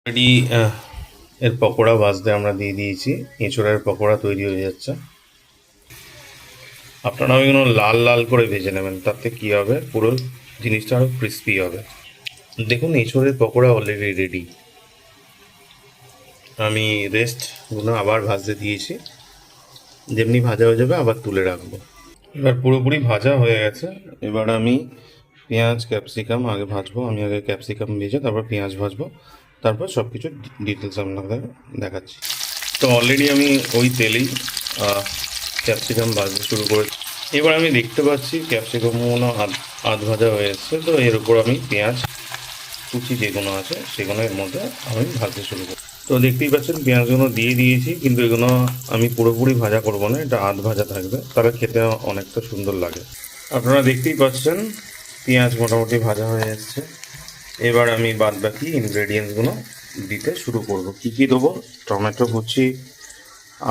Already এর পকোড়া ভাজতে আমরা দিয়ে দিয়েছি। এঁচোড়ের পকোড়া তৈরি হয়ে যাচ্ছে। আপনারাও এগুলো লাল লাল করে ভেজে নেবেন, তাতে কী হবে, পুরো জিনিসটা আরও ক্রিস্পি হবে। দেখুন এঁচোড়ের পকোড়া অলরেডি রেডি। আমি রেস্টগুলো আবার ভাজতে দিয়েছি, যেমনি ভাজা হয়ে যাবে আবার তুলে রাখবো। এবার পুরোপুরি ভাজা হয়ে গেছে। এবার আমি পেঁয়াজ ক্যাপসিকাম আগে ভাজবো। আমি আগে ক্যাপসিকাম ভেজে তারপর পেঁয়াজ ভাজবো, তারপর সব কিছু ডিটেলস আপনাদের দেখাচ্ছি। তো অলরেডি আমি ওই তেলেই ক্যাপসিকাম ভাজতে শুরু করেছি। এবার আমি দেখতে পাচ্ছি ক্যাপসিকামগুলো আধ ভাজা হয়ে এসছে। তো এর উপর আমি পেঁয়াজ কুচি যেগুলো আছে সেগুলো এর মধ্যে আমি ভাজতে শুরু করি। তো দেখতেই পাচ্ছেন পেঁয়াজগুলো দিয়ে দিয়েছি, কিন্তু এগুলো আমি পুরোপুরি ভাজা করব না, এটা আধ ভাজা থাকবে, তাহলে খেতে অনেকটা সুন্দর লাগে। আপনারা দেখতেই পাচ্ছেন পেঁয়াজ মোটামুটি ভাজা হয়ে এসছে। এবার আমি বাদ বাকি ইনগ্রেডিয়েন্টসগুলো দিতে শুরু করব। কী কী দেবো? টমেটো কুচি,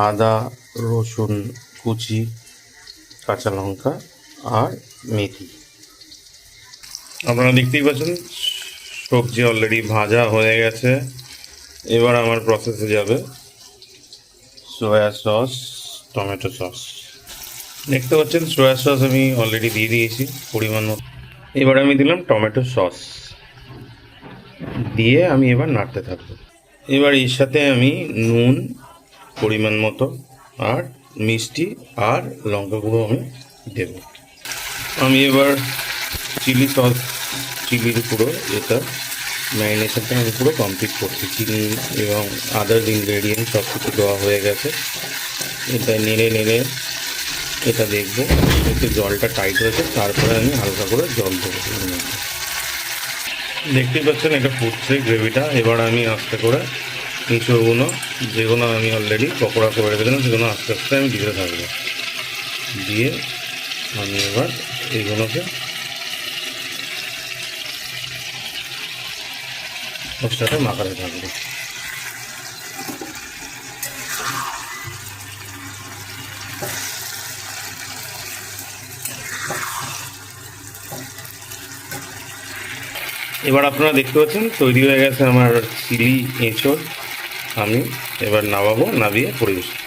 আদা রসুন কুচি, কাঁচা লঙ্কা আর মেথি। আপনারা দেখতেই পাচ্ছেন সবজি অলরেডি ভাজা হয়ে গেছে। এবার আমার প্রসেসে যাবে সয়া সস, টমেটো সস। দেখতে পাচ্ছেন সয়া সস আমি অলরেডি দিয়ে দিয়েছি পরিমাণ মতো। এবার আমি দিলাম টমেটো সস, দিয়ে আমি এবার নাড়তে থাকবো। এবার এর সাথে আমি নুন পরিমাণ মতো আর মিষ্টি আর লঙ্কা গুঁড়ো আমি দেব। আমি এবার চিলি সস, চিলির পুরো এটা ম্যারিনেশনটা আমি পুরো কমপ্লিট করছি। চিনি এবং আদার্স ইনগ্রেডিয়েন্ট সব কিছু দেওয়া হয়ে গেছে। এটা নেড়ে নেড়ে এটা দেখবো একটু জলটা টাইট হয়েছে, তারপরে আমি হালকা করে জল দেবো এর মধ্যে। দেখতেই পাচ্ছেন এটা ফুটছে গ্রেভিটা। এবার আমি আস্তে করে এঁচোড়গুলো যেগুলো আমি অলরেডি পকোড়া করে রেখেছিলাম সেগুলো আস্তে আস্তে আমি দিতে থাকবো। দিয়ে আমি এবার এইগুলোকে ওর সাথে মাখাতে থাকবো। এবার আপনারা দেখতে পাচ্ছেন তৈরি হয়ে গেছে আমার চিলি এঁচোড়। আমি এবার নামাবো, নামিয়ে পরিবেশন।